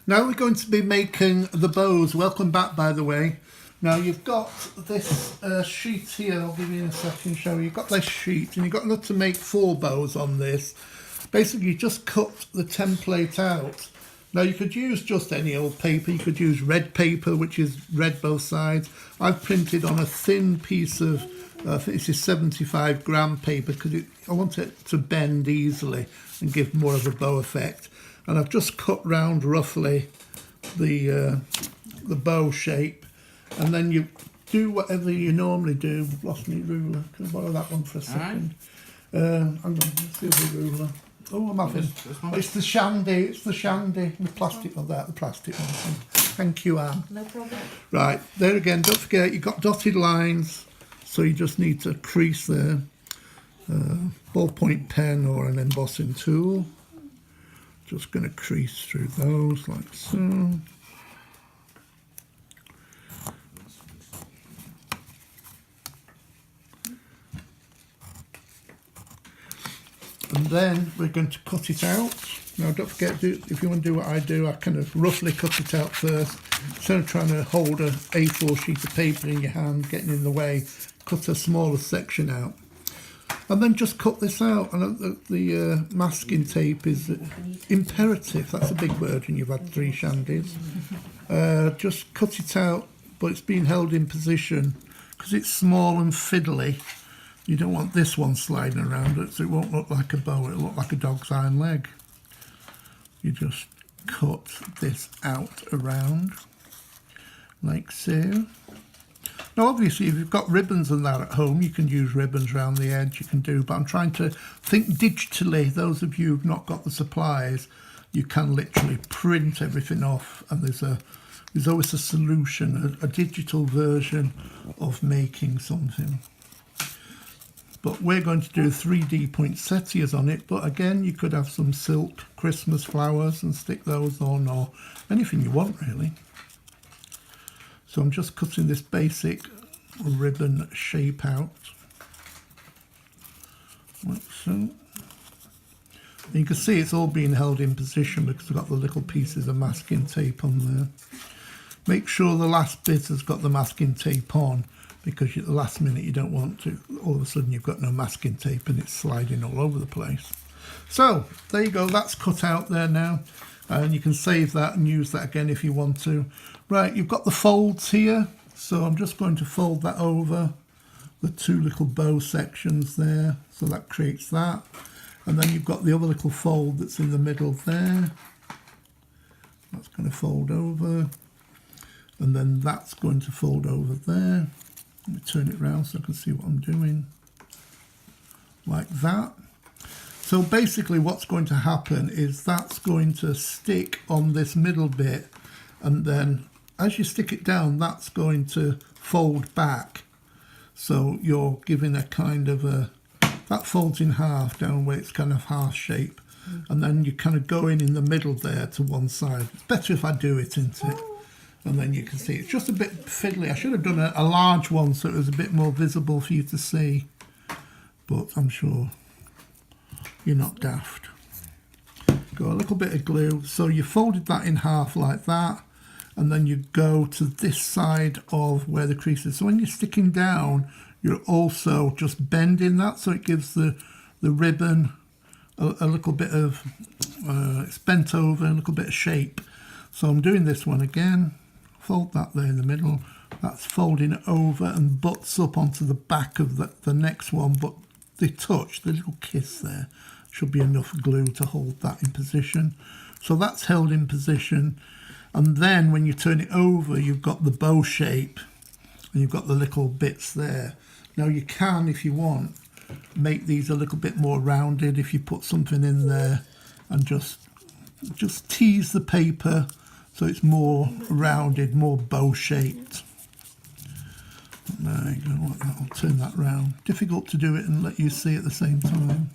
Now we're going to be making the bows. Welcome back, by the way. Now you've got this sheet here. I'll give you in a second, show you. You've got this sheet and you've got to make 4 bows on this. Basically, you just cut the template out. Now you could use just any old paper. You could use red paper, which is red both sides. I've printed on a thin piece of, I think this is 75 gram paper because I want it to bend easily and give more of a bow effect. And I've just cut round roughly the bow shape, and then you do whatever you normally do. I've lost my ruler. Can I borrow that one for a second? Hang on, let's see the ruler. Oh, I'm having. It's the shandy. It's the shandy. The plastic of that. The plastic one. Thank you, Anne. No problem. Right there again. Don't forget you've got dotted lines, so you just need to crease there. Ballpoint pen or an embossing tool. Just going to crease through those like so. And then we're going to cut it out. Now don't forget, if you want to do what I do, I kind of roughly cut it out first. Instead of trying to hold a A4 sheet of paper in your hand, getting in the way, cut a smaller section out. And then just cut this out. And the masking tape is imperative. That's a big word when you've had 3 shandies. Just cut it out, but it's being held in position because it's small and fiddly. You don't want this one sliding around it, so it won't look like a bow. It'll look like a dog's hind leg. You just cut this out around like so. Now obviously if you've got ribbons and that at home, you can use ribbons around the edge, you can do, but I'm trying to think digitally. Those of you who've not got the supplies, you can literally print everything off, and there's always a solution, a digital version of making something. But we're going to do 3D poinsettias on it, but again you could have some silk Christmas flowers and stick those on, or anything you want really. So I'm just cutting this basic ribbon shape out, like so. And you can see it's all being held in position because I've got the little pieces of masking tape on there. Make sure the last bit has got the masking tape on, because at the last minute you don't want to, all of a sudden you've got no masking tape and it's sliding all over the place. So there you go, that's cut out there now. And you can save that and use that again if you want to. Right, you've got the folds here, so I'm just going to fold that over the 2 little bow sections there, so that creates that. And then you've got the other little fold that's in the middle there. That's going to fold over, and then that's going to fold over there. Let me turn it around so I can see what I'm doing, like that. So basically what's going to happen is that's going to stick on this middle bit, and then as you stick it down, that's going to fold back. So you're giving a kind of that folds in half down where it's kind of half shape, and then you kind of go in the middle there to one side. It's better if I do it, isn't it? And then you can see it's just a bit fiddly. I should have done a large one so it was a bit more visible for you to see, but I'm sure you're not daft. Got a little bit of glue. So you folded that in half like that, and then you go to this side of where the crease is. So when you're sticking down, you're also just bending that, so it gives the ribbon a little bit of, it's bent over, a little bit of shape. So I'm doing this one again. Fold that there in the middle. That's folding over and butts up onto the back of the next one, but the touch, the little kiss there, should be enough glue to hold that in position. So that's held in position, and then when you turn it over, you've got the bow shape and you've got the little bits there. Now you can, if you want, make these a little bit more rounded if you put something in there and just tease the paper so it's more rounded, more bow shaped. There you go, like that. I'll turn that round. Difficult to do it and let you see at the same time.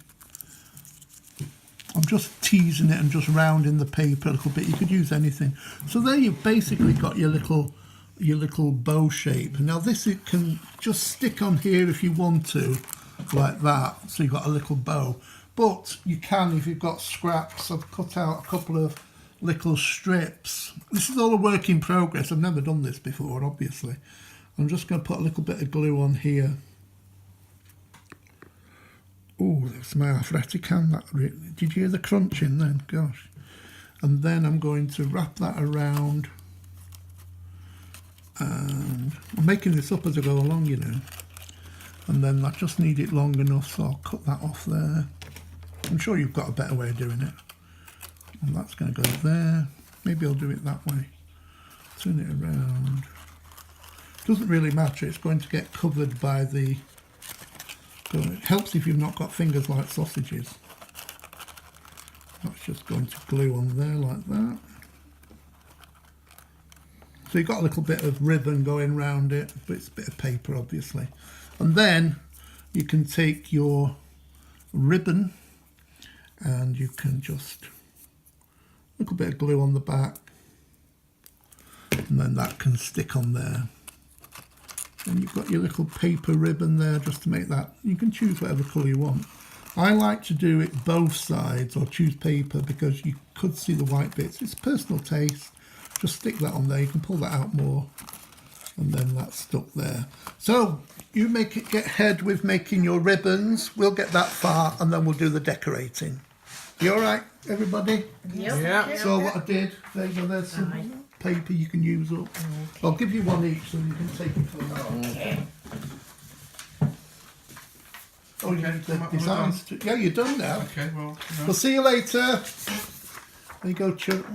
I'm just teasing it and just rounding the paper a little bit. You could use anything. So there you've basically got your little bow shape. Now this, it can just stick on here if you want to, like that. So you've got a little bow. But you can, if you've got scraps, I've cut out a couple of little strips. This is all a work in progress. I've never done this before, obviously. I'm just going to put a little bit of glue on here. Oh, that's my arthritic hand. Did you hear the crunching then? Gosh. And then I'm going to wrap that around. And I'm making this up as I go along, you know. And then I just need it long enough, so I'll cut that off there. I'm sure you've got a better way of doing it. And that's going to go there. Maybe I'll do it that way. Turn it around. Doesn't really matter, it's going to get covered by the... It helps if you've not got fingers like sausages. That's just going to glue on there like that. So you've got a little bit of ribbon going round it, but it's a bit of paper obviously. And then you can take your ribbon and you can just, a little bit of glue on the back, and then that can stick on there. And you've got your little paper ribbon there just to make that, you can choose whatever colour you want. I like to do it both sides or choose paper because you could see the white bits. It's personal taste. Just stick that on there, you can pull that out more, and then that's stuck there. So you get ahead with making your ribbons, we'll get that far and then we'll do the decorating. You alright, everybody? Yep. Yeah. So what I did, there you go, there's some paper you can use up. I'll give you one each so you can take it home. Okay. Oh, you need the designs too. Yeah, you're done now. Okay, well, We'll see you later. There you go, Chuck.